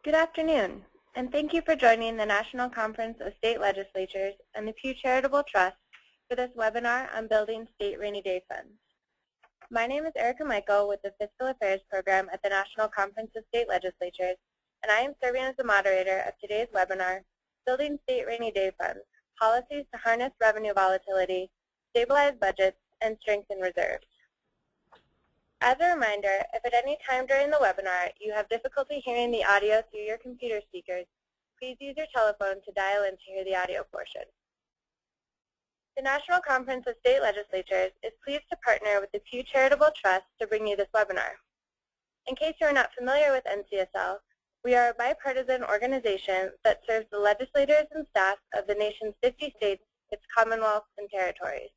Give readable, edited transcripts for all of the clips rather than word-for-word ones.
Good afternoon, and thank you for joining the National Conference of State Legislatures and the Pew Charitable Trusts for this webinar on building state rainy day funds. My name is Erica Michael with the Fiscal Affairs Program at the National Conference of State Legislatures, and I am serving as the moderator of today's webinar, Building State Rainy Day Funds, Policies to Harness Revenue Volatility, Stabilize Budgets, and Strengthen Reserves. As a reminder, if at any time during the webinar you have difficulty hearing the audio through your computer speakers, please use your telephone to dial in to hear the audio portion. The National Conference of State Legislatures is pleased to partner with the Pew Charitable Trusts to bring you this webinar. In case you are not familiar with NCSL, we are a bipartisan organization that serves the legislators and staff of the nation's 50 states, its commonwealths, and territories.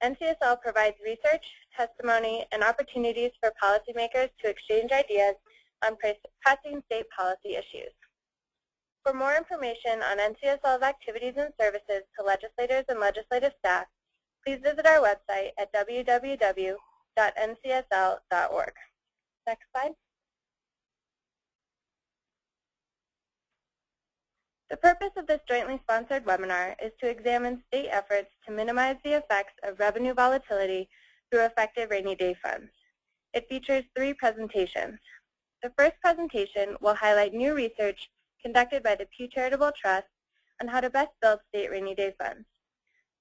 NCSL provides research, testimony, and opportunities for policymakers to exchange ideas on pressing state policy issues. For more information on NCSL's activities and services to legislators and legislative staff, please visit our website at www.ncsl.org. Next slide. The purpose of this jointly sponsored webinar is to examine state efforts to minimize the effects of revenue volatility through effective rainy day funds. It features 3 presentations. The first presentation will highlight new research conducted by the Pew Charitable Trust on how to best build state rainy day funds.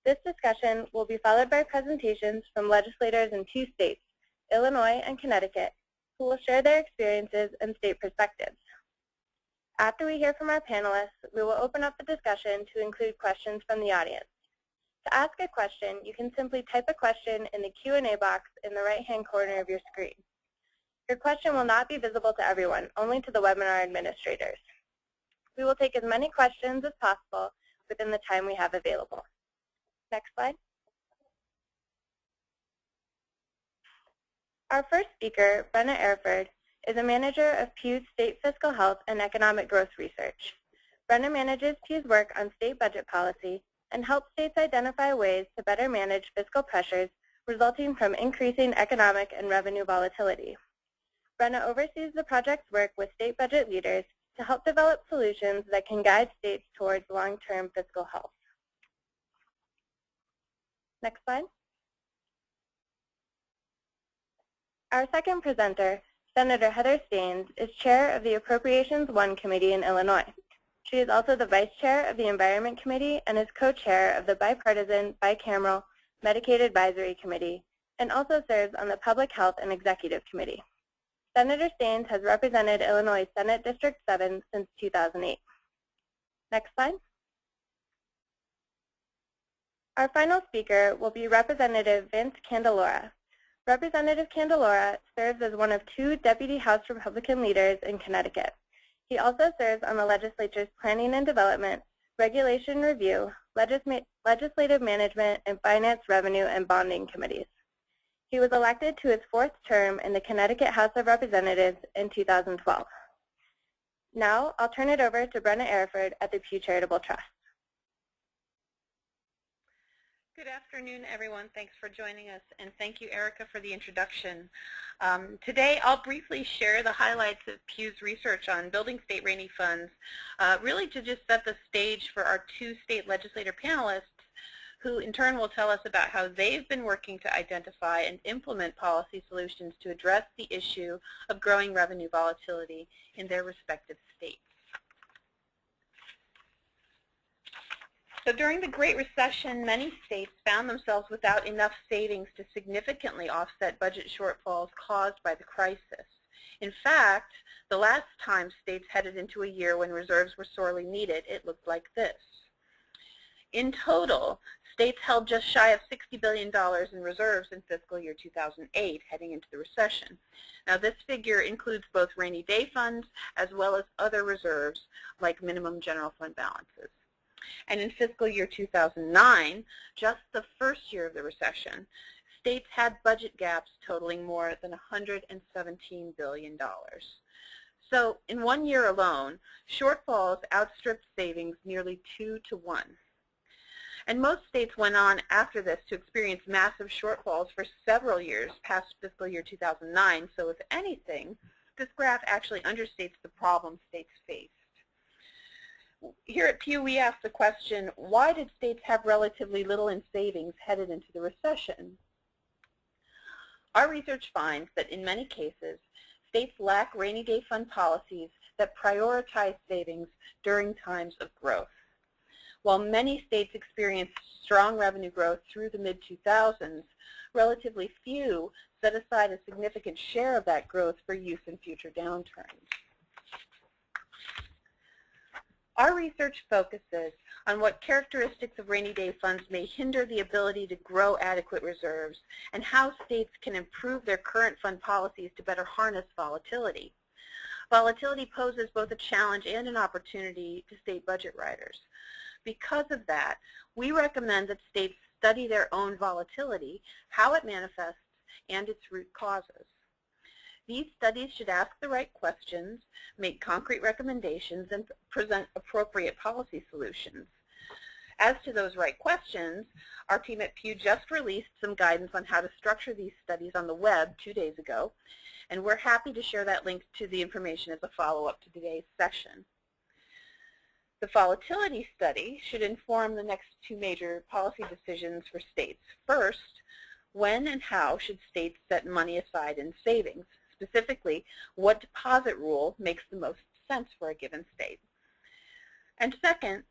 This discussion will be followed by presentations from legislators in 2 states, Illinois and Connecticut, who will share their experiences and state perspectives. After we hear from our panelists, we will open up the discussion to include questions from the audience. To ask a question, you can simply type a question in the Q&A box in the right-hand corner of your screen. Your question will not be visible to everyone, only to the webinar administrators. We will take as many questions as possible within the time we have available. Next slide. Our first speaker, Brenna Erford, is a manager of Pew's State Fiscal Health and Economic Growth Research. Brenna manages Pew's work on state budget policy and helps states identify ways to better manage fiscal pressures resulting from increasing economic and revenue volatility. Brenna oversees the project's work with state budget leaders to help develop solutions that can guide states towards long-term fiscal health. Next slide. Our second presenter, Senator Heather Steans, is chair of the Appropriations 1 Committee in Illinois. She is also the vice chair of the Environment Committee and is co-chair of the Bi-partisan, Bicameral Medicaid Advisory Committee, and also serves on the Public Health and Executive Committee. Senator Steans has represented Illinois Senate District 7 since 2008. Next slide. Our final speaker will be Representative Vince Candelora. Representative Candelora serves as one of 2 Deputy House Republican leaders in Connecticut. He also serves on the legislature's Planning and Development, Regulation Review, Legislative Management, and Finance, Revenue, and Bonding Committees. He was elected to his 4th term in the Connecticut House of Representatives in 2012. Now, I'll turn it over to Brenna Erford at the Pew Charitable Trust. Good afternoon, everyone. Thanks for joining us, and thank you, Erica, for the introduction. Today, I'll briefly share the highlights of Pew's research on building state rainy funds, really to just set the stage for our 2 state legislator panelists, who in turn will tell us about how they've been working to identify and implement policy solutions to address the issue of growing revenue volatility in their respective states. So during the Great Recession, many states found themselves without enough savings to significantly offset budget shortfalls caused by the crisis. In fact, the last time states headed into a year when reserves were sorely needed, it looked like this. In total, states held just shy of $60 billion in reserves in fiscal year 2008, heading into the recession. Now, this figure includes both rainy day funds as well as other reserves like minimum general fund balances. And in fiscal year 2009, just the first year of the recession, states had budget gaps totaling more than $117 billion. So in 1 year alone, shortfalls outstripped savings nearly 2 to 1. And most states went on after this to experience massive shortfalls for several years past fiscal year 2009. So if anything, this graph actually understates the problem states faced. Here at Pew, we asked the question, why did states have relatively little in savings headed into the recession? Our research finds that in many cases, states lack rainy day fund policies that prioritize savings during times of growth. While many states experienced strong revenue growth through the mid-2000s, relatively few set aside a significant share of that growth for use in future downturns. Our research focuses on what characteristics of rainy day funds may hinder the ability to grow adequate reserves and how states can improve their current fund policies to better harness volatility. Volatility poses both a challenge and an opportunity to state budget writers. Because of that, we recommend that states study their own volatility, how it manifests, and its root causes. These studies should ask the right questions, make concrete recommendations, and present appropriate policy solutions. As to those right questions, our team at Pew just released some guidance on how to structure these studies on the web 2 days ago, and we're happy to share that link to the information as a follow-up to today's session. The volatility study should inform the next 2 major policy decisions for states. First, when and how should states set money aside in savings? Specifically, what deposit rule makes the most sense for a given state? And second,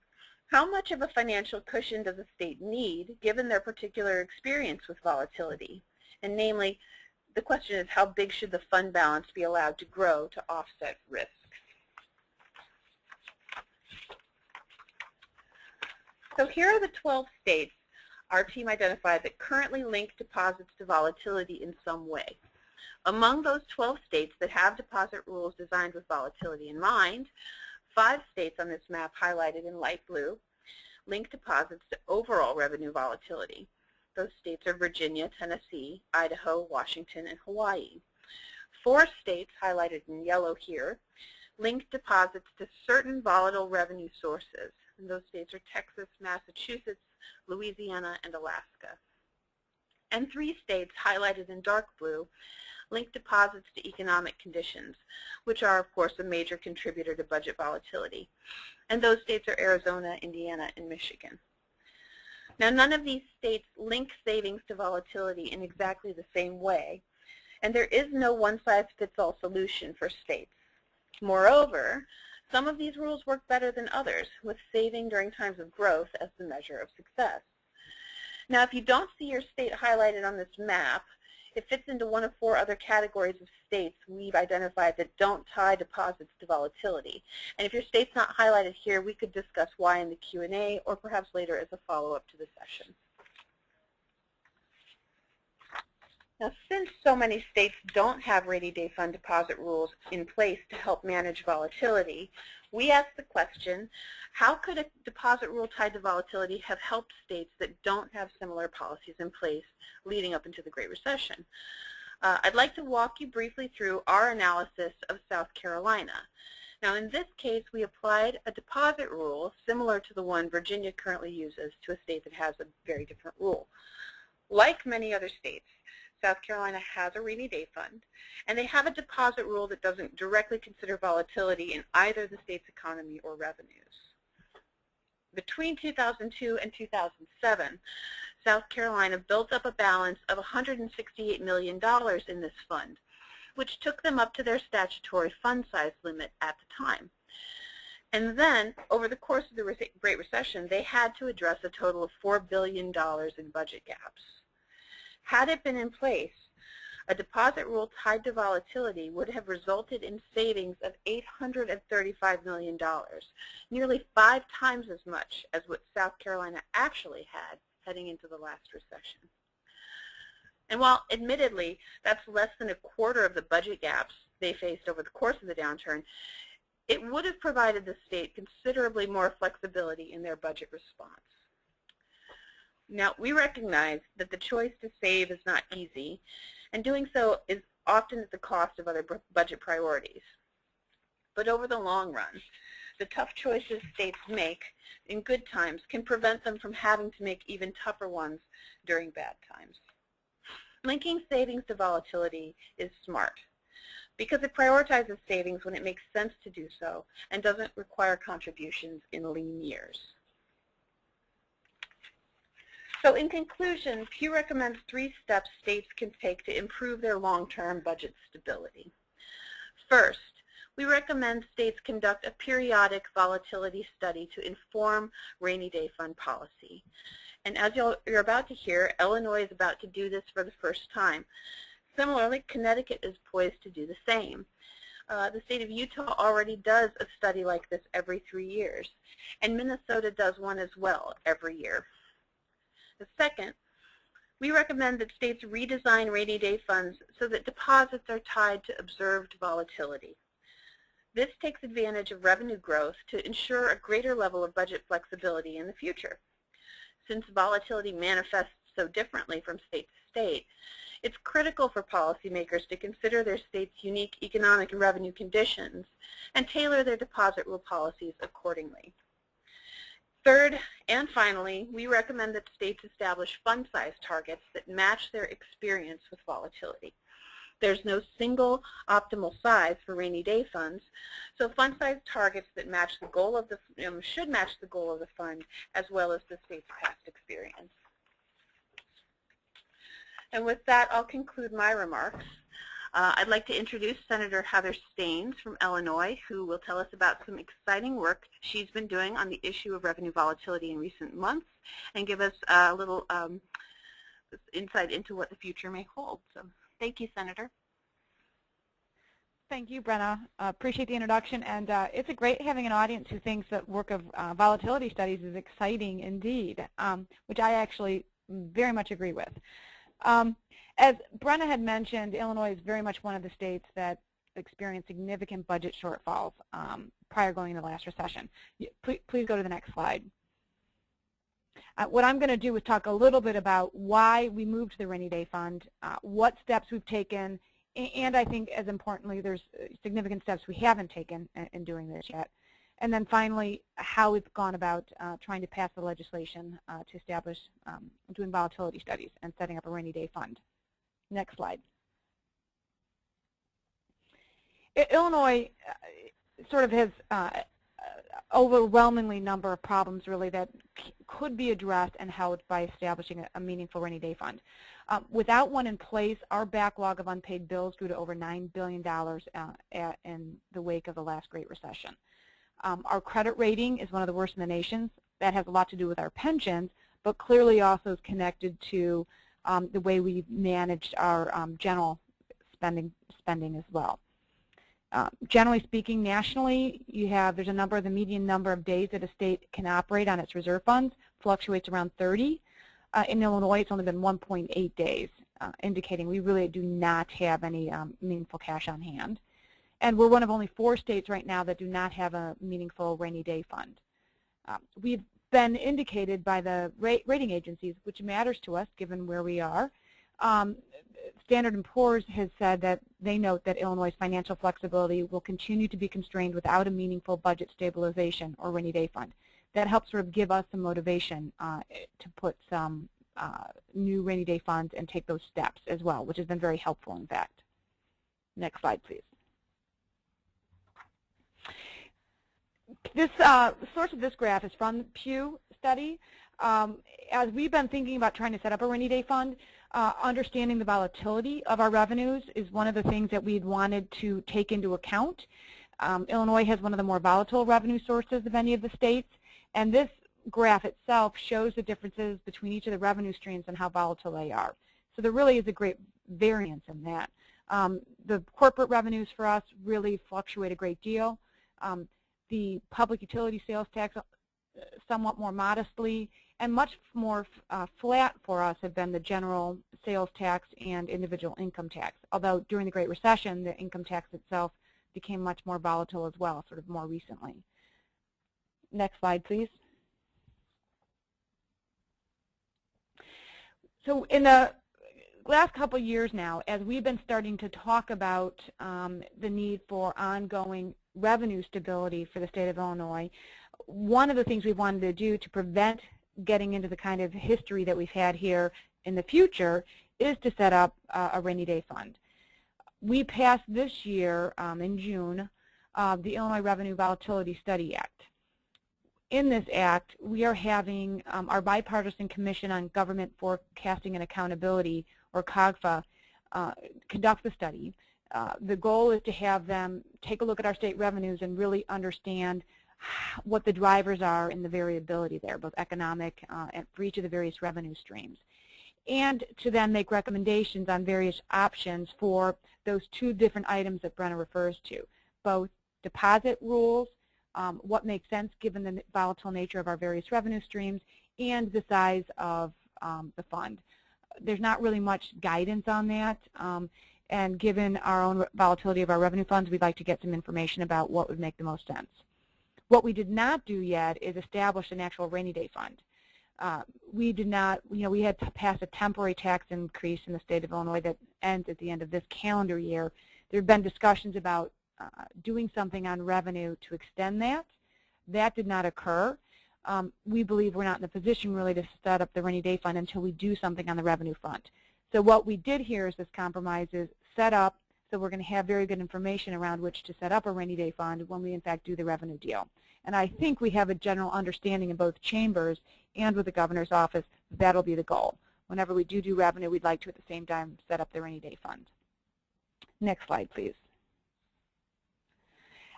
how much of a financial cushion does a state need given their particular experience with volatility? And namely, the question is, how big should the fund balance be allowed to grow to offset risk? So here are the 12 states our team identified that currently link deposits to volatility in some way. Among those 12 states that have deposit rules designed with volatility in mind, 5 states on this map highlighted in light blue link deposits to overall revenue volatility. Those states are Virginia, Tennessee, Idaho, Washington, and Hawaii. 4 states highlighted in yellow here link deposits to certain volatile revenue sources. And those states are Texas, Massachusetts, Louisiana, and Alaska. And 3 states highlighted in dark blue link deposits to economic conditions, which are, of course, a major contributor to budget volatility. And those states are Arizona, Indiana, and Michigan. Now, none of these states link savings to volatility in exactly the same way, and there is no one-size-fits-all solution for states. Moreover, some of these rules work better than others, with saving during times of growth as the measure of success. Now, if you don't see your state highlighted on this map, it fits into one of 4 other categories of states we've identified that don't tie deposits to volatility. And if your state's not highlighted here, we could discuss why in the Q&A or perhaps later as a follow-up to the session. Now, since so many states don't have rainy day fund deposit rules in place to help manage volatility, we asked the question, how could a deposit rule tied to volatility have helped states that don't have similar policies in place leading up into the Great Recession? I'd like to walk you briefly through our analysis of South Carolina. Now, in this case, we applied a deposit rule similar to the one Virginia currently uses to a state that has a very different rule. Like many other states, South Carolina has a rainy day fund, and they have a deposit rule that doesn't directly consider volatility in either the state's economy or revenues. Between 2002 and 2007, South Carolina built up a balance of $168 million in this fund, which took them up to their statutory fund size limit at the time. And then, over the course of the Great Recession, they had to address a total of $4 billion in budget gaps. Had it been in place, a deposit rule tied to volatility would have resulted in savings of $835 million, nearly 5 times as much as what South Carolina actually had heading into the last recession. And while admittedly that's less than a quarter of the budget gaps they faced over the course of the downturn, it would have provided the state considerably more flexibility in their budget response. Now, we recognize that the choice to save is not easy, and doing so is often at the cost of other budget priorities. But over the long run, the tough choices states make in good times can prevent them from having to make even tougher ones during bad times. Linking savings to volatility is smart because it prioritizes savings when it makes sense to do so and doesn't require contributions in lean years. So in conclusion, Pew recommends 3 steps states can take to improve their long-term budget stability. First, we recommend states conduct a periodic volatility study to inform rainy day fund policy. And as you're about to hear, Illinois is about to do this for the first time. Similarly, Connecticut is poised to do the same. The state of Utah already does a study like this every 3 years, and Minnesota does one as well every year. The second, we recommend that states redesign rainy day funds so that deposits are tied to observed volatility. This takes advantage of revenue growth to ensure a greater level of budget flexibility in the future. Since volatility manifests so differently from state to state, it's critical for policymakers to consider their state's unique economic and revenue conditions and tailor their deposit rule policies accordingly. Third, and finally, we recommend that states establish fund size targets that match their experience with volatility. There's no single optimal size for rainy day funds, so fund size targets that match the goal of the should match the goal of the fund as well as the state's past experience. And with that, I'll conclude my remarks. I'd like to introduce Senator Heather Staines from Illinois, who will tell us about some exciting work she's been doing on the issue of revenue volatility in recent months and give us a little insight into what the future may hold. So thank you, Senator. Thank you, Brenna. Appreciate the introduction, and it's great having an audience who thinks that work of volatility studies is exciting indeed, which I actually very much agree with. As Brenna had mentioned, Illinois is very much one of the states that experienced significant budget shortfalls prior going into the last recession. Please go to the next slide. What I'm going to do is talk a little bit about why we moved to the rainy day fund, what steps we've taken, and I think as importantly, there's significant steps we haven't taken in doing this yet. And then finally, how we've gone about trying to pass the legislation to establish doing volatility studies and setting up a rainy day fund. Next slide. Illinois sort of has overwhelmingly number of problems really that could be addressed and helped by establishing a meaningful rainy day fund. Without one in place, our backlog of unpaid bills grew to over $9 billion in the wake of the last Great Recession. Our credit rating is one of the worst in the nation. That has a lot to do with our pensions, but clearly also is connected to the way we've managed our general spending as well. Generally speaking, nationally, there's a number of the median number of days that a state can operate on its reserve funds fluctuates around 30. In Illinois, it's only been 1.8 days, indicating we really do not have any meaningful cash on hand. And we're one of only 4 states right now that do not have a meaningful rainy day fund. We've been indicated by the rating agencies, which matters to us given where we are. Standard & Poor's has said that they note that Illinois' financial flexibility will continue to be constrained without a meaningful budget stabilization or rainy day fund. That helps sort of give us some motivation to put some new rainy day funds and take those steps as well, which has been very helpful, in fact. Next slide, please. This source of this graph is from the Pew study. As we've been thinking about trying to set up a rainy day fund, understanding the volatility of our revenues is one of the things that we'd wanted to take into account. Illinois has one of the more volatile revenue sources of any of the states, and this graph itself shows the differences between each of the revenue streams and how volatile they are. So there really is a great variance in that. The corporate revenues for us really fluctuate a great deal. The public utility sales tax somewhat more modestly, and much more flat for us have been the general sales tax and individual income tax, although during the Great Recession, the income tax itself became much more volatile as well, sort of more recently. Next slide, please. So in the last couple of years now, as we've been starting to talk about the need for ongoing revenue stability for the state of Illinois, one of the things we wanted to do to prevent getting into the kind of history that we've had here in the future is to set up a rainy day fund. We passed this year, in June, the Illinois Revenue Volatility Study Act. In this act, we are having our Bipartisan Commission on Government Forecasting and Accountability, or COGFA, conduct the study. The goal is to have them take a look at our state revenues and really understand what the drivers are in the variability there, both economic and for each of the various revenue streams, and to then make recommendations on various options for those two different items that Brenna refers to, both deposit rules, what makes sense given the volatile nature of our various revenue streams, and the size of the fund. There's not really much guidance on that, and given our own volatility of our revenue funds, we'd like to get some information about what would make the most sense. What we did not do yet is establish an actual rainy day fund. We did not, we had to pass a temporary tax increase in the state of Illinois that ends at the end of this calendar year. There have been discussions about doing something on revenue to extend that. That did not occur. We believe we're not in a position really to set up the rainy day fund until we do something on the revenue front. So what we did here is this compromise is set up, so we're going to have very good information around which to set up a rainy day fund when we in fact do the revenue deal. And I think we have a general understanding in both chambers and with the governor's office that'll be the goal. Whenever we do revenue, we'd like to at the same time set up the rainy day fund. Next slide, please.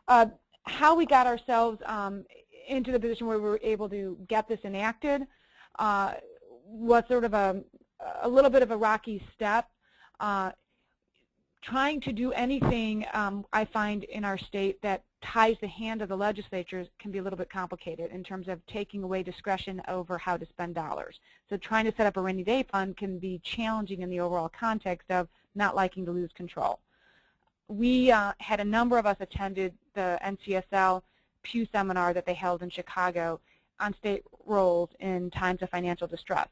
How we got ourselves into the position where we were able to get this enacted was sort of a little bit of a rocky step. Trying to do anything, I find, in our state that ties the hand of the legislatures can be a little bit complicated in terms of taking away discretion over how to spend dollars. So trying to set up a rainy day fund can be challenging in the overall context of not liking to lose control. We had a number of us attended the NCSL Pew seminar that they held in Chicago on state roles in times of financial distress.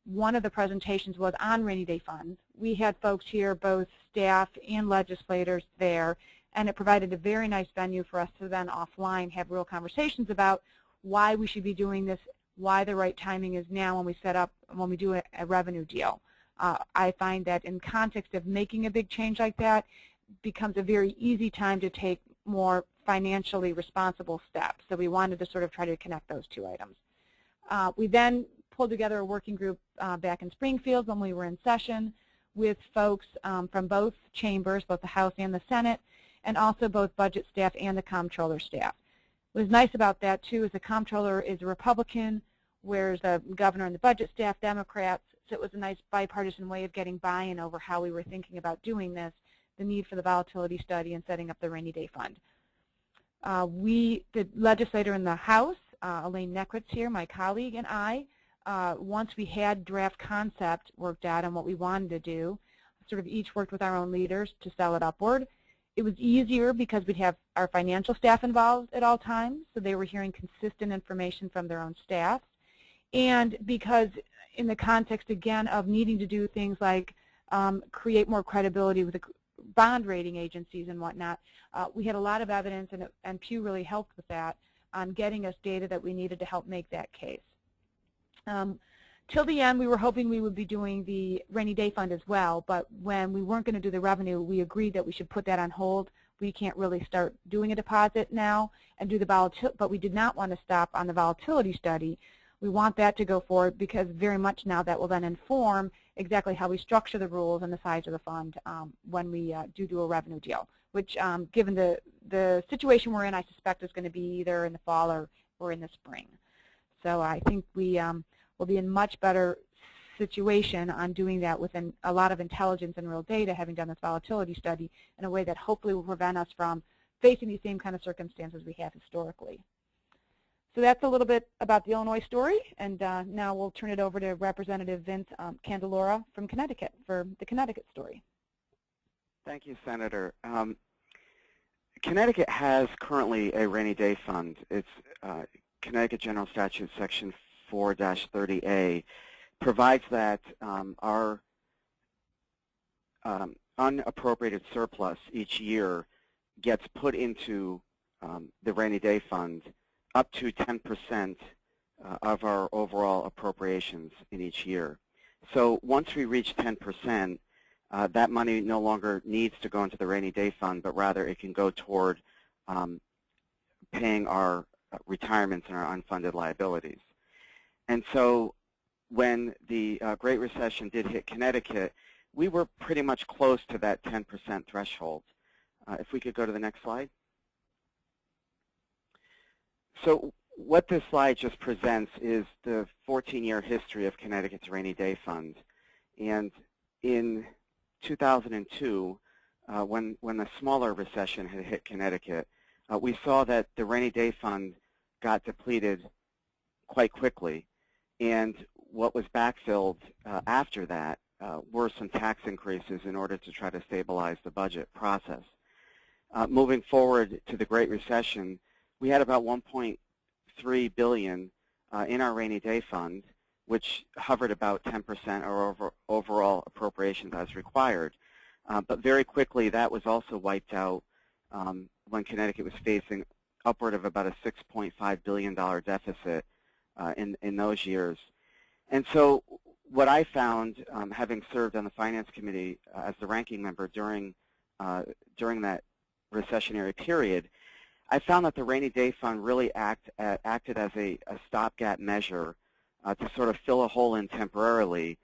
One of the presentations was on rainy day funds. We had folks here, both staff and legislators there, and it provided a very nice venue for us to then offline have real conversations about why we should be doing this, why the right timing is now when we do a revenue deal. I find that in context of making a big change like that, becomes a very easy time to take more financially responsible steps. So we wanted to sort of try to connect those two items. We then pulled together a working group back in Springfield when we were in session with folks from both chambers, both the House and the Senate, and also both budget staff and the comptroller staff. What was nice about that, too, is the comptroller is a Republican, whereas the governor and the budget staff Democrats, so it was a nice bipartisan way of getting buy-in over how we were thinking about doing this, the need for the volatility study and setting up the rainy day fund. The legislator in the House, Elaine Neckwitz here, my colleague, and I, once we had draft concept worked out on what we wanted to do, sort of each worked with our own leaders to sell it upward. It was easier because we'd have our financial staff involved at all times, so they were hearing consistent information from their own staff. And because in the context, again, of needing to do things like create more credibility with the bond rating agencies and whatnot, we had a lot of evidence, and Pew really helped with that, on getting us data that we needed to help make that case. Till the end, we were hoping we would be doing the rainy day fund as well, but when we weren't going to do the revenue, we agreed that we should put that on hold. We can't really start doing a deposit now and do the volatility, but we did not want to stop on the volatility study. We want that to go forward because very much now that will then inform exactly how we structure the rules and the size of the fund when we do a revenue deal, which given the situation we're in, I suspect is going to be either in the fall or in the spring. So I think we will be in much better situation on doing that with a lot of intelligence and real data, having done this volatility study in a way that hopefully will prevent us from facing these same kind of circumstances we have historically. So that's a little bit about the Illinois story, and now we'll turn it over to Representative Vince Candelora from Connecticut for the Connecticut story. Thank you, Senator. Connecticut has currently a rainy day fund. It's Connecticut General Statute Section 4-30A provides that our unappropriated surplus each year gets put into the rainy day fund up to 10% of our overall appropriations in each year. So once we reach 10%, that money no longer needs to go into the rainy day fund, but rather it can go toward paying our retirements and our unfunded liabilities. And so when the Great Recession did hit Connecticut, we were pretty much close to that 10% threshold. If we could go to the next slide. So what this slide just presents is the 14-year history of Connecticut's rainy day fund. And in 2002, when the smaller recession had hit Connecticut, we saw that the rainy day fund got depleted quite quickly. And what was backfilled after that were some tax increases in order to try to stabilize the budget process. Moving forward to the Great Recession, we had about $1.3 billion in our rainy day fund, which hovered about 10% or overall appropriations as required. But very quickly, that was also wiped out when Connecticut was facing upward of about a $6.5 billion deficit in those years. And so what I found, having served on the Finance Committee as the ranking member during that recessionary period, I found that the rainy day fund really acted as a stopgap measure to sort of fill a hole in temporarily.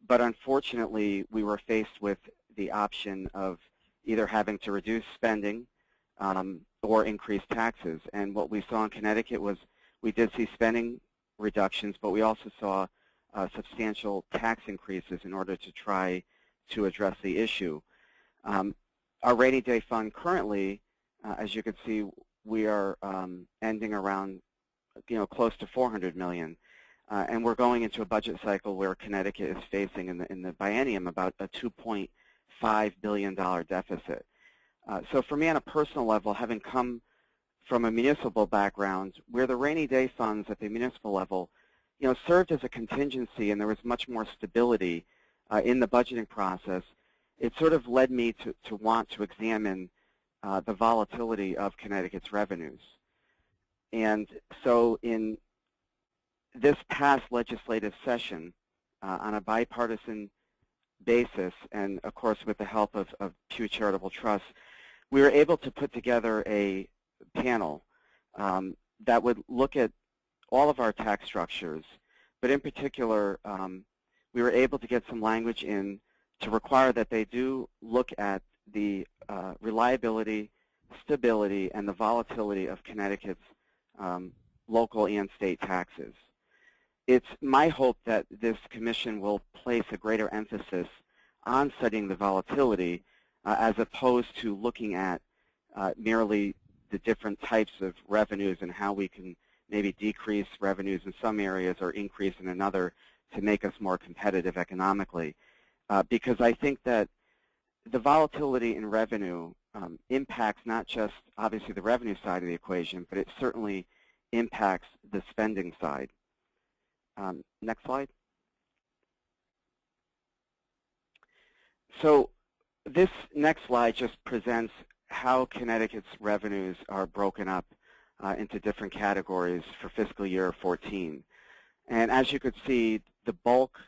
But unfortunately, we were faced with the option of either having to reduce spending or increase taxes. And what we saw in Connecticut was we did see spending reductions, but we also saw substantial tax increases in order to try to address the issue. Our rainy day fund currently, as you can see, we are ending around, close to $400 million. And we're going into a budget cycle where Connecticut is facing in the biennium about a $2.5 billion deficit. So for me on a personal level, having come from a municipal background where the rainy day funds at the municipal level, served as a contingency and there was much more stability in the budgeting process, it sort of led me to want to examine the volatility of Connecticut's revenues. And so in this past legislative session, on a bipartisan basis, and of course with the help of Pew Charitable Trusts, we were able to put together a panel that would look at all of our tax structures, but in particular, we were able to get some language in to require that they do look at the reliability, stability, and the volatility of Connecticut's local and state taxes. It's my hope that this commission will place a greater emphasis on studying the volatility as opposed to looking at merely the different types of revenues and how we can maybe decrease revenues in some areas or increase in another to make us more competitive economically. Because I think that the volatility in revenue impacts not just obviously the revenue side of the equation, but it certainly impacts the spending side. Next slide. So this next slide just presents how Connecticut's revenues are broken up into different categories for fiscal year 14. And as you could see, the bulk,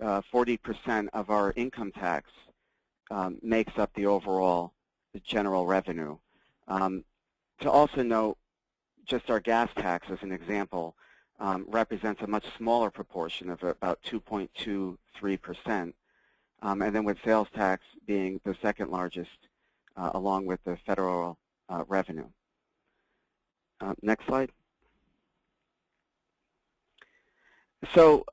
40% of our income tax makes up the overall general revenue. To also note, just our gas tax as an example represents a much smaller proportion of about 2.23%, and then with sales tax being the second largest along with the federal revenue. Next slide. So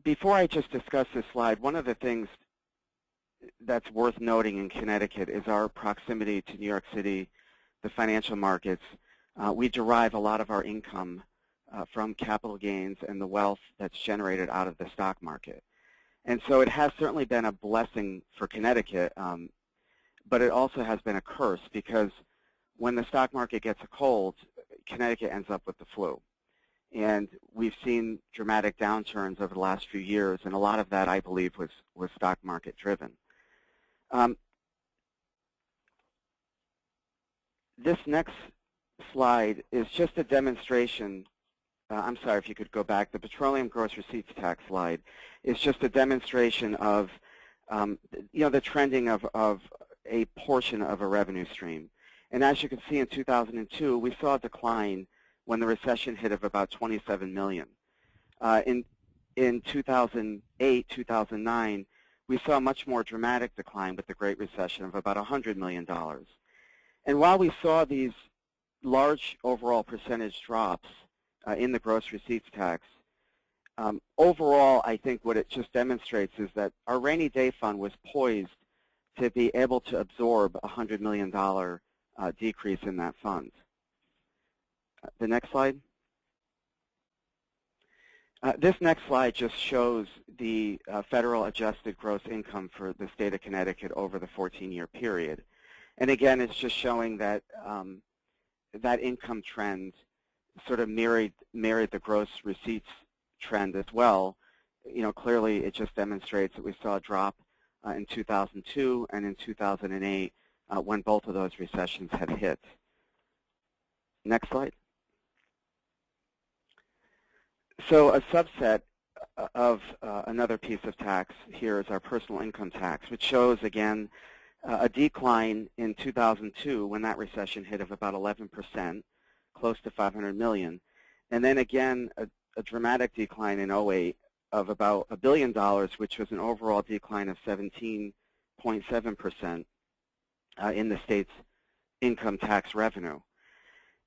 before I just discuss this slide, one of the things that's worth noting in Connecticut is our proximity to New York City, the financial markets. We derive a lot of our income from capital gains and the wealth that's generated out of the stock market. And so it has certainly been a blessing for Connecticut, but it also has been a curse because when the stock market gets a cold, Connecticut ends up with the flu. And we've seen dramatic downturns over the last few years, and a lot of that, I believe, was stock market driven. This next slide is just a demonstration. I'm sorry, if you could go back. The petroleum gross receipts tax slide is just a demonstration of the trending of a portion of a revenue stream. And as you can see in 2002, we saw a decline when the recession hit of about 27 million. In 2008, 2009, we saw a much more dramatic decline with the Great Recession of about $100 million. And while we saw these large overall percentage drops in the gross receipts tax, overall, I think what it just demonstrates is that our rainy day fund was poised to be able to absorb a $100 million decrease in that fund. The next slide. This next slide just shows the federal adjusted gross income for the state of Connecticut over the 14-year period. And again, it's just showing that that income trend sort of mirrored the gross receipts trend as well. Clearly it just demonstrates that we saw a drop in 2002 and in 2008 when both of those recessions had hit. Next slide. So a subset of another piece of tax here is our personal income tax, which shows, again, a decline in 2002 when that recession hit of about 11%, close to 500 million. And then again, a dramatic decline in 08 of about $1 billion, which was an overall decline of 17.7% in the state's income tax revenue.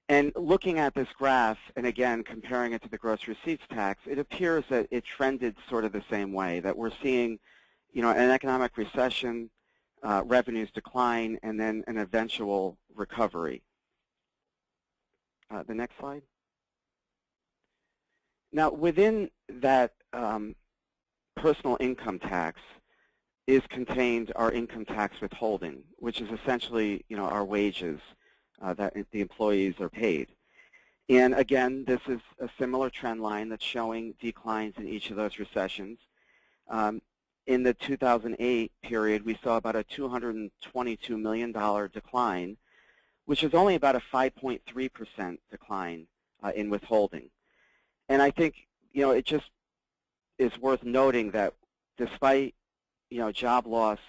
And looking at this graph, and again, comparing it to the gross receipts tax, it appears that it trended sort of the same way, that we're seeing, an economic recession, revenues decline, and then an eventual recovery. The next slide. Now, within that personal income tax is contained our income tax withholding, which is essentially, our wages that the employees are paid. And again, this is a similar trend line that's showing declines in each of those recessions. In the 2008 period, we saw about a $222 million decline, which is only about a 5.3% decline in withholding. And I think, it just is worth noting that despite, job loss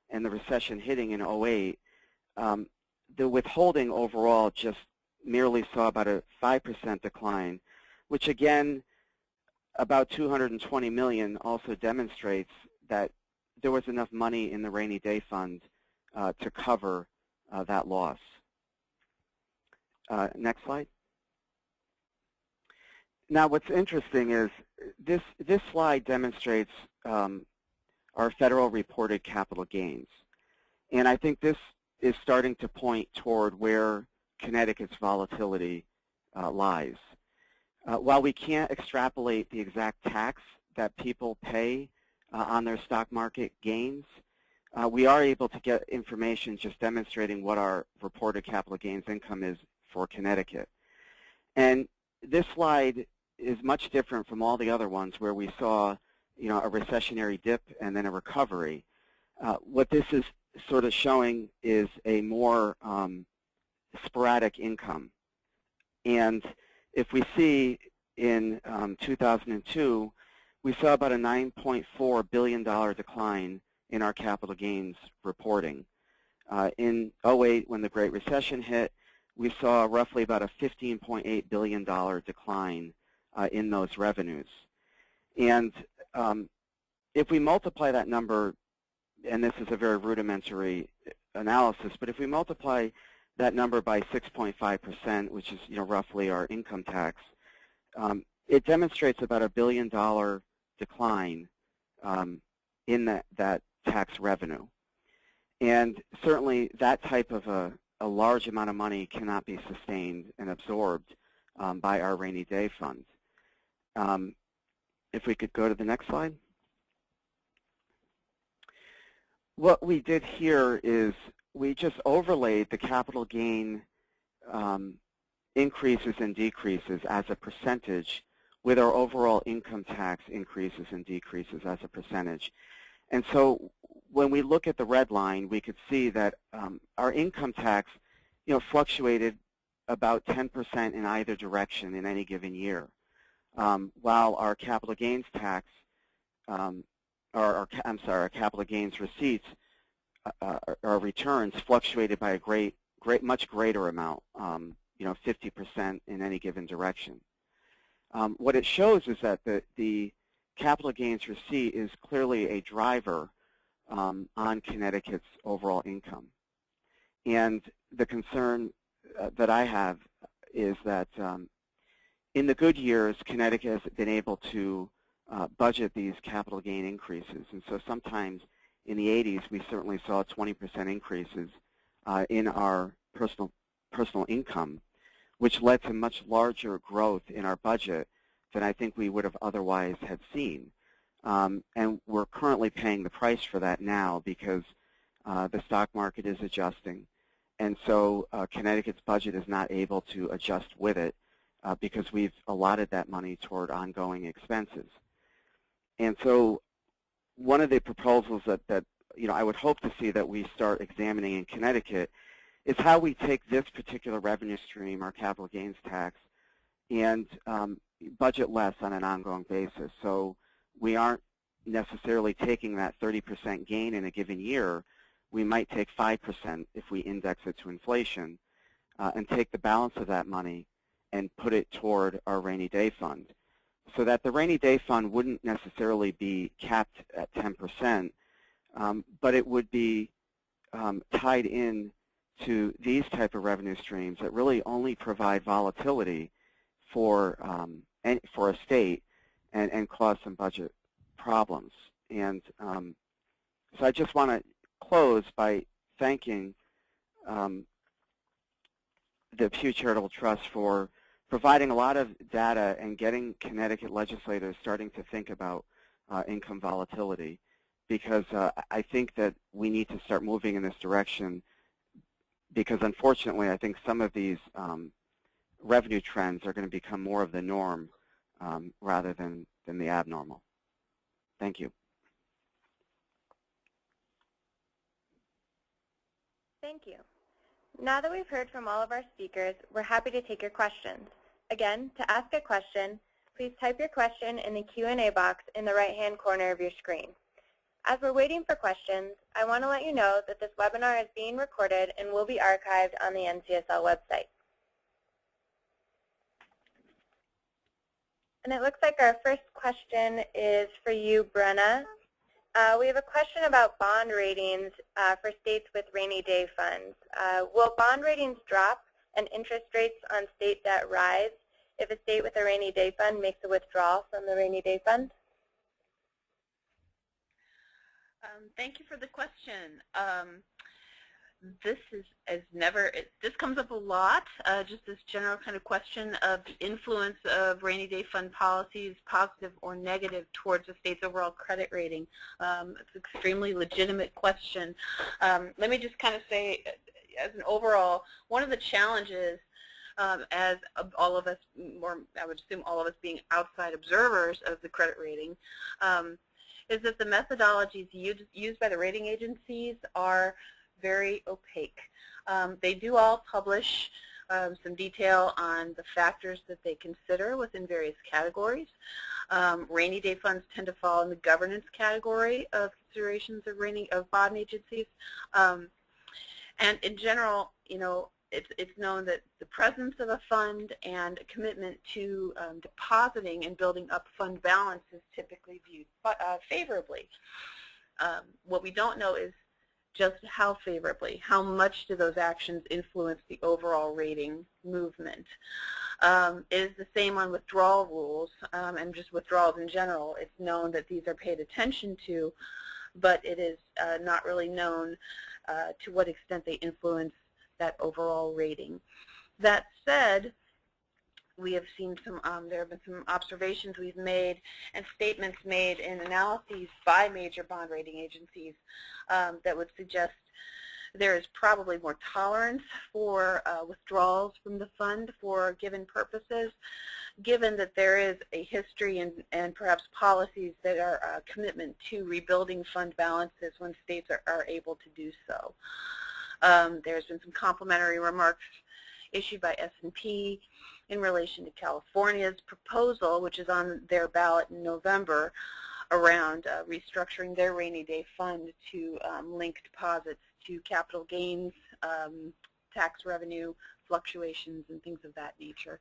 and the recession hitting in 08, the withholding overall just merely saw about a 5% decline, which again, about 220 million also demonstrates that there was enough money in the rainy day fund to cover that loss. Next slide. Now, what's interesting is this slide demonstrates our federal reported capital gains. And I think this is starting to point toward where Connecticut's volatility lies. While we can't extrapolate the exact tax that people pay on their stock market gains, we are able to get information just demonstrating what our reported capital gains income is for Connecticut. And this slide is much different from all the other ones where we saw, a recessionary dip and then a recovery. What this is sort of showing is a more sporadic income. And if we see in 2002, we saw about a $9.4 billion decline in our capital gains reporting. In 08, when the Great Recession hit, we saw roughly about a $15.8 billion decline in those revenues. And if we multiply that number, and this is a very rudimentary analysis, but if we multiply that number by 6.5%, which is roughly our income tax, it demonstrates about a $1 billion decline in that tax revenue. And certainly that type of a large amount of money cannot be sustained and absorbed by our rainy day fund. If we could go to the next slide. What we did here is we just overlaid the capital gain increases and decreases as a percentage with our overall income tax increases and decreases as a percentage. And so when we look at the red line, we could see that our income tax fluctuated about 10% in either direction in any given year, while our capital gains tax our capital gains receipts or returns fluctuated by a much greater amount, 50% in any given direction. What it shows is that the capital gains receipt is clearly a driver on Connecticut's overall income. And the concern that I have is that in the good years, Connecticut has been able to budget these capital gain increases. And so sometimes in the 80s, we certainly saw 20% increases in our personal income, which led to much larger growth in our budget than I think we would have otherwise have seen. And we're currently paying the price for that now because the stock market is adjusting. And so Connecticut's budget is not able to adjust with it because we've allotted that money toward ongoing expenses. And so one of the proposals that I would hope to see that we start examining in Connecticut is how we take this particular revenue stream, our capital gains tax, and budget less on an ongoing basis. So we aren't necessarily taking that 30% gain in a given year. We might take 5% if we index it to inflation and take the balance of that money and put it toward our rainy day fund, so that the rainy day fund wouldn't necessarily be capped at 10%, but it would be tied in to these type of revenue streams that really only provide volatility for a state and cause some budget problems. And so I just want to close by thanking the Pew Charitable Trust for providing a lot of data and getting Connecticut legislators starting to think about income volatility, because I think that we need to start moving in this direction, because unfortunately I think some of these revenue trends are going to become more of the norm rather than the abnormal. Thank you. Thank you. Now that we've heard from all of our speakers, we're happy to take your questions. Again, to ask a question, please type your question in the Q&A box in the right-hand corner of your screen. As we're waiting for questions, I want to let you know that this webinar is being recorded and will be archived on the NCSL website. And it looks like our first question is for you, Brenna. We have a question about bond ratings for states with rainy day funds. Will bond ratings drop and interest rates on state debt rise if a state with a rainy day fund makes a withdrawal from the rainy day fund? Thank you for the question. This comes up a lot, just this general kind of question of influence of rainy day fund policies, positive or negative, towards the state's overall credit rating. It's an extremely legitimate question. Let me just kind of say, as an overall, one of the challenges, as all of us, or I would assume all of us being outside observers of the credit rating, is that the methodologies used by the rating agencies are very opaque. They do all publish some detail on the factors that they consider within various categories. Rainy day funds tend to fall in the governance category of considerations of bond agencies. And in general, it's known that the presence of a fund and a commitment to depositing and building up fund balance is typically viewed favorably. What we don't know is just how favorably, how much do those actions influence the overall rating movement. It is the same on withdrawal rules and just withdrawals in general. It's known that these are paid attention to, but it is not really known to what extent they influence that overall rating. That said, we have seen some, there have been some observations we've made and statements made in analyses by major bond rating agencies that would suggest there is probably more tolerance for withdrawals from the fund for given purposes, given that there is a history and perhaps policies that are a commitment to rebuilding fund balances when states are able to do so. There's been some complimentary remarks issued by S&P in relation to California's proposal, which is on their ballot in November, around restructuring their rainy day fund to link deposits to capital gains, tax revenue fluctuations, and things of that nature.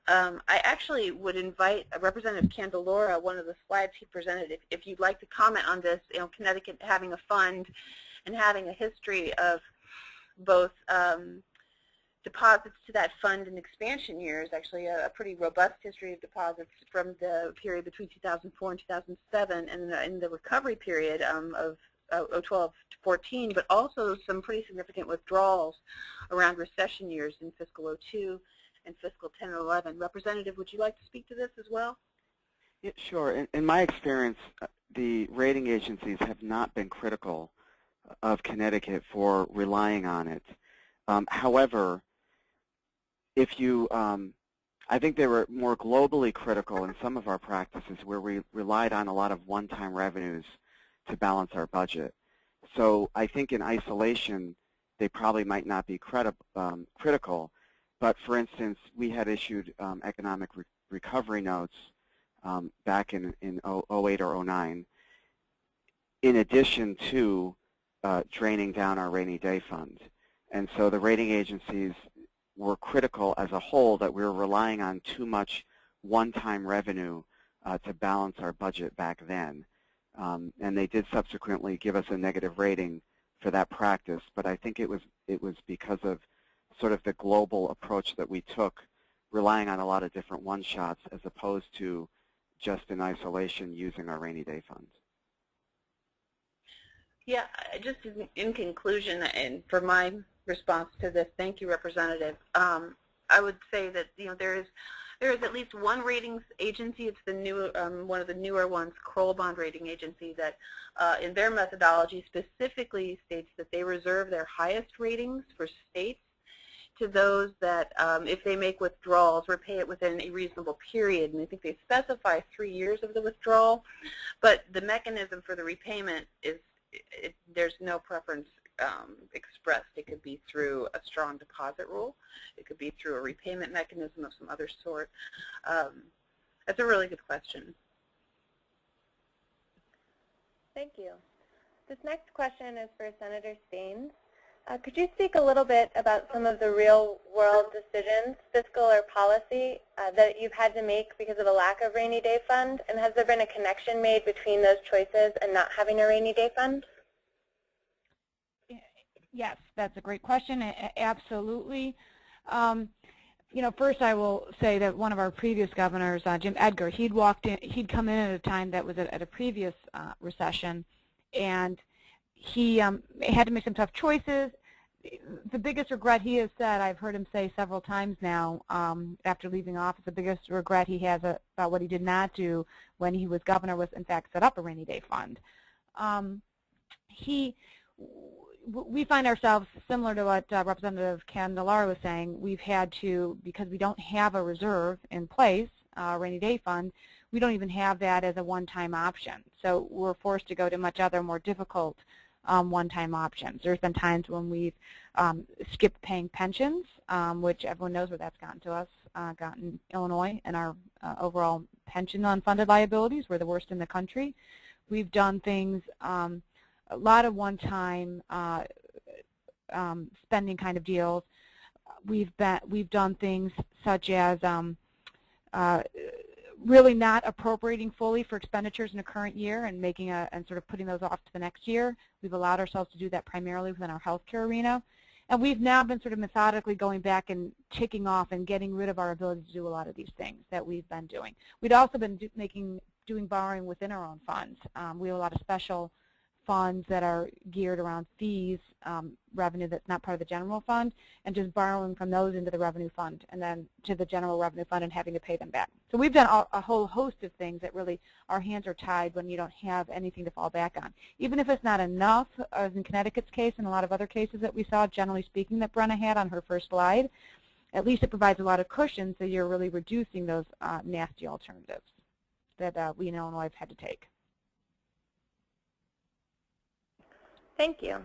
I actually would invite Representative Candelora, one of the slides he presented, if you'd like to comment on this, Connecticut having a fund and having a history of both deposits to that fund in expansion years, actually a pretty robust history of deposits from the period between 2004 and 2007 and in the recovery period of 2012 to 14, but also some pretty significant withdrawals around recession years in fiscal 02 and fiscal 10 and 11. Representative, would you like to speak to this as well? Yeah, sure. In my experience, the rating agencies have not been critical of Connecticut for relying on it. However, if you, I think they were more globally critical in some of our practices where we relied on a lot of one-time revenues to balance our budget. So I think in isolation, they probably might not be critical. But for instance, we had issued economic recovery notes back in 08 or 09, in addition to draining down our rainy day fund. And so the rating agencies were critical as a whole that we were relying on too much one-time revenue to balance our budget back then. And they did subsequently give us a negative rating for that practice, but I think it was because of sort of the global approach that we took, relying on a lot of different one-shots as opposed to just in isolation using our rainy day funds. Yeah, just in conclusion, and for my response to this, thank you, Representative. I would say that there is at least one ratings agency. It's the new one of the newer ones, Kroll Bond Rating Agency, that in their methodology specifically states that they reserve their highest ratings for states to those that, if they make withdrawals, repay it within a reasonable period. And I think they specify 3 years of the withdrawal, but the mechanism for the repayment is there's no preference expressed. It could be through a strong deposit rule. It could be through a repayment mechanism of some other sort. That's a really good question. Thank you. This next question is for Senator Staines. Could you speak a little bit about some of the real-world decisions, fiscal or policy, that you've had to make because of a lack of rainy day fund? And has there been a connection made between those choices and not having a rainy day fund? Yes, that's a great question. Absolutely. First I will say that one of our previous governors, Jim Edgar, he'd come in at a time that was at a previous recession, and he had to make some tough choices. The biggest regret he has said, I've heard him say several times now after leaving office, the biggest regret he has about what he did not do when he was governor was, in fact, set up a rainy day fund. We find ourselves similar to what Representative Candelara was saying. We've had to, because we don't have a reserve in place, a rainy day fund, we don't even have that as a one-time option. So we're forced to go to much other, more difficult one-time options. There's been times when we've skipped paying pensions, which everyone knows where that's gotten to us, gotten Illinois, and our overall pension unfunded liabilities. We're the worst in the country. We've done things, a lot of one-time spending kind of deals. We've done things such as really not appropriating fully for expenditures in the current year and making and sort of putting those off to the next year. We've allowed ourselves to do that primarily within our healthcare arena. And we've now been sort of methodically going back and ticking off and getting rid of our ability to do a lot of these things that we've been doing. We'd also been doing borrowing within our own funds. We have a lot of special funds that are geared around fees, revenue that's not part of the general fund, and just borrowing from those into the revenue fund and then to the general revenue fund and having to pay them back. So we've done a whole host of things that really our hands are tied when you don't have anything to fall back on. Even if it's not enough, as in Connecticut's case and a lot of other cases that we saw, generally speaking, that Brenna had on her first slide, at least it provides a lot of cushion so you're really reducing those nasty alternatives that we in Illinois have had to take. Thank you.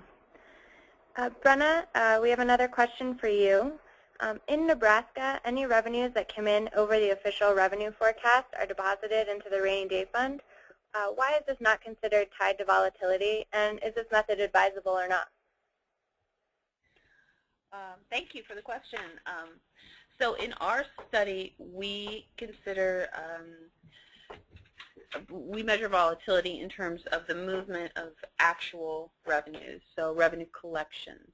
Brenna, we have another question for you. In Nebraska, any revenues that come in over the official revenue forecast are deposited into the rainy day fund, Why is this not considered tied to volatility, and is this method advisable or not? Thank you for the question. So in our study, we consider, we measure volatility in terms of the movement of actual revenues, so revenue collections.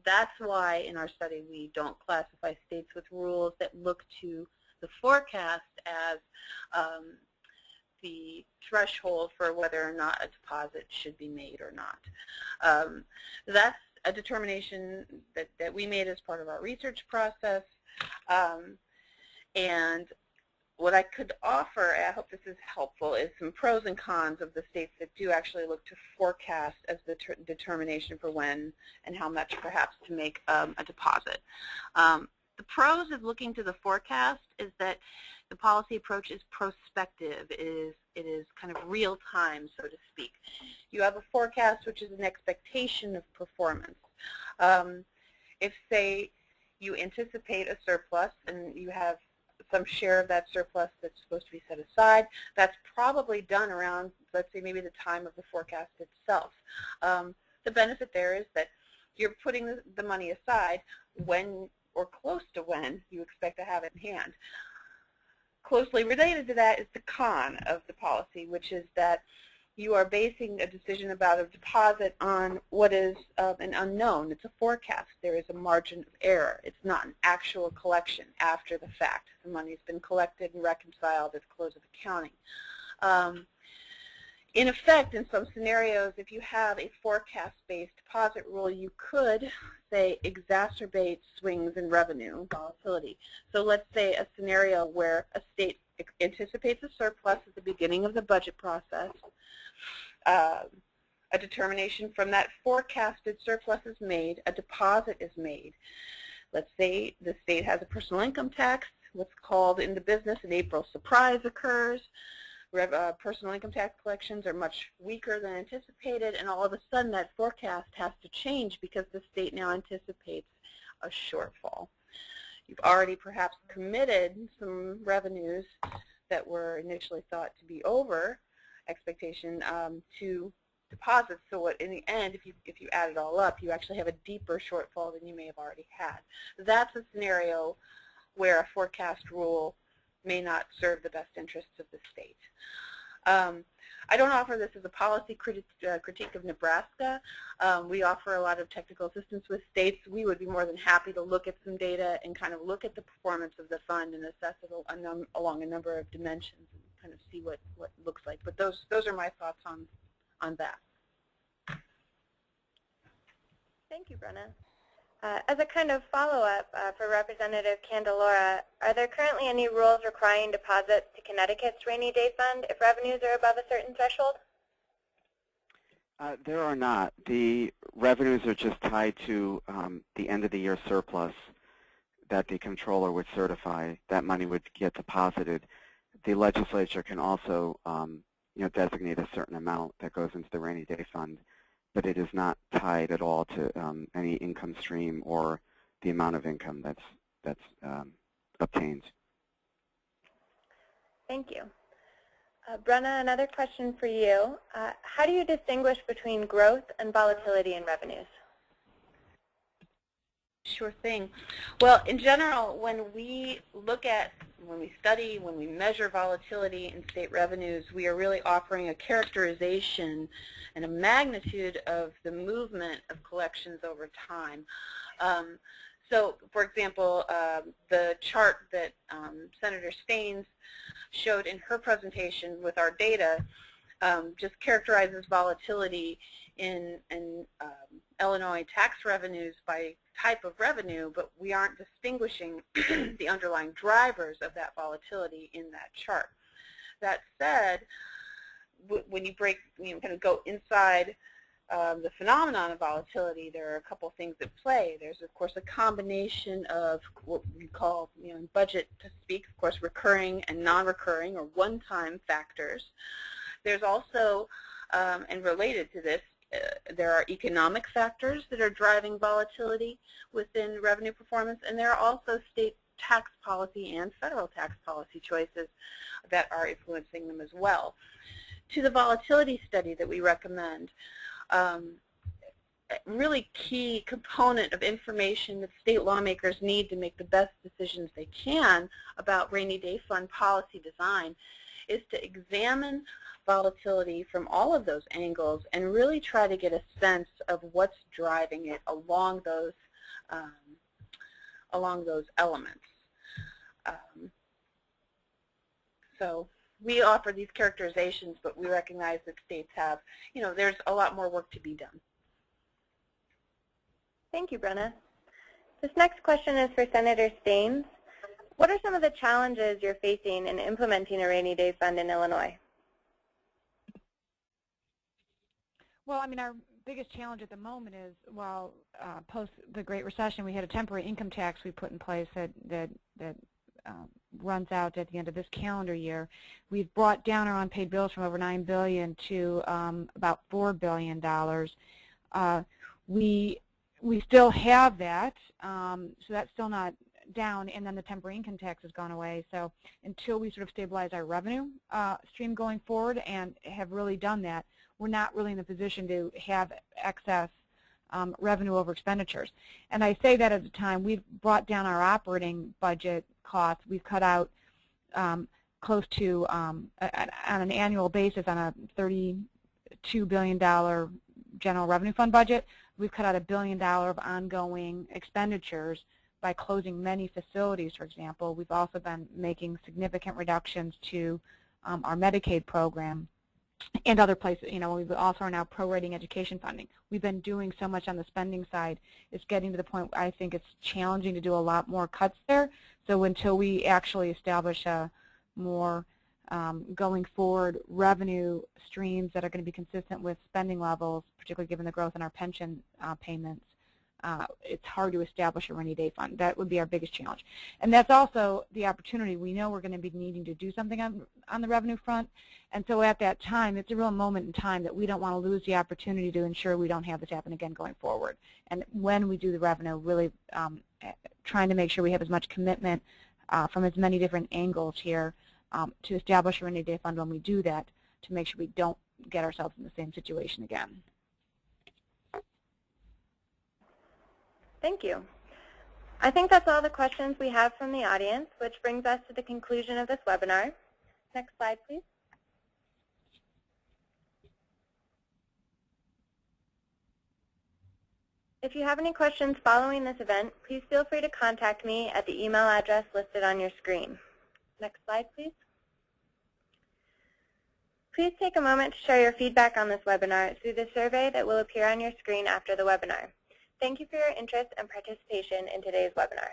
That's why in our study we don't classify states with rules that look to the forecast as the threshold for whether or not a deposit should be made or not. That's a determination that we made as part of our research process. And what I could offer, and I hope this is helpful, is some pros and cons of the states that do actually look to forecast as the determination for when and how much perhaps to make a deposit. The pros of looking to the forecast is that the policy approach is prospective. It is kind of real time, so to speak. You have a forecast, which is an expectation of performance. If, say, you anticipate a surplus and you have some share of that surplus that's supposed to be set aside, that's probably done around, let's say, maybe the time of the forecast itself. The benefit there is that you're putting the money aside when or close to when you expect to have it in hand. Closely related to that is the con of the policy, which is that you are basing a decision about a deposit on what is an unknown. It's a forecast. There is a margin of error. It's not an actual collection after the fact. The money's been collected and reconciled at the close of accounting. In effect, in some scenarios, if you have a forecast-based deposit rule, you could, say, exacerbate swings in revenue volatility. So let's say a scenario where a state anticipates a surplus at the beginning of the budget process. A determination from that forecasted surplus is made, a deposit is made. Let's say the state has a personal income tax, what's called in the business an April surprise occurs. Personal income tax collections are much weaker than anticipated, and all of a sudden that forecast has to change because the state now anticipates a shortfall. You've already perhaps committed some revenues that were initially thought to be over expectation to deposits. So what, in the end, if you add it all up, you actually have a deeper shortfall than you may have already had. That's a scenario where a forecast rule may not serve the best interests of the state. I don't offer this as a policy critique of Nebraska. We offer a lot of technical assistance with states. We would be more than happy to look at some data and kind of look at the performance of the fund and assess it along a number of dimensions and kind of see what it looks like. But those are my thoughts on that. Thank you, Brenna. As a kind of follow-up for Representative Candelora, are there currently any rules requiring deposits to Connecticut's rainy day fund if revenues are above a certain threshold? There are not. The revenues are just tied to the end-of-the-year surplus that the comptroller would certify. That money would get deposited. The legislature can also designate a certain amount that goes into the rainy day fund, but it is not tied at all to any income stream or the amount of income that's obtained. Thank you. Brenna, another question for you. How do you distinguish between growth and volatility in revenues? Sure thing. Well, in general, when we study, when we measure volatility in state revenues, we are really offering a characterization and a magnitude of the movement of collections over time. So, for example, the chart that Senator Staines showed in her presentation with our data just characterizes volatility in Illinois tax revenues by type of revenue, but we aren't distinguishing the underlying drivers of that volatility in that chart. That said, when you kind of go inside the phenomenon of volatility, there are a couple things at play. There's, of course, a combination of what we call, in budget to speak, of course, recurring and non-recurring or one-time factors. There's also, and related to this, there are economic factors that are driving volatility within revenue performance, and there are also state tax policy and federal tax policy choices that are influencing them as well. to the volatility study that we recommend. Really key component of information that state lawmakers need to make the best decisions they can about rainy day fund policy design is to examine volatility from all of those angles and really try to get a sense of what's driving it along those elements. So we offer these characterizations, but we recognize that states have, there's a lot more work to be done. Thank you, Brenna. This next question is for Senator Staines. What are some of the challenges you're facing in implementing a rainy day fund in Illinois? Well, I mean, our biggest challenge at the moment is, while post the Great Recession, we had a temporary income tax we put in place that runs out at the end of this calendar year. We've brought down our unpaid bills from over $9 billion to about $4 billion. We still have that, so that's still not down, and then the temporary income tax has gone away. So until we sort of stabilize our revenue stream going forward and have really done that, we're not really in a position to have excess revenue over expenditures. And I say that at the time we've brought down our operating budget costs. We've cut out close to, on an annual basis, on a $32 billion general revenue fund budget, we've cut out $1 billion of ongoing expenditures by closing many facilities, for example. We've also been making significant reductions to our Medicaid program and other places. We also are now prorating education funding. We've been doing so much on the spending side. It's getting to the point where I think it's challenging to do a lot more cuts there. So until we actually establish a more going forward revenue streams that are going to be consistent with spending levels, particularly given the growth in our pension payments, it's hard to establish a rainy day fund. That would be our biggest challenge. And that's also the opportunity. We know we're going to be needing to do something on the revenue front. And so at that time, it's a real moment in time that we don't want to lose the opportunity to ensure we don't have this happen again going forward. And when we do the revenue, really trying to make sure we have as much commitment from as many different angles here to establish a rainy day fund when we do that, to make sure we don't get ourselves in the same situation again. Thank you. I think that's all the questions we have from the audience, which brings us to the conclusion of this webinar. Next slide, please. If you have any questions following this event, please feel free to contact me at the email address listed on your screen. Next slide, please. Please take a moment to share your feedback on this webinar through the survey that will appear on your screen after the webinar. Thank you for your interest and participation in today's webinar.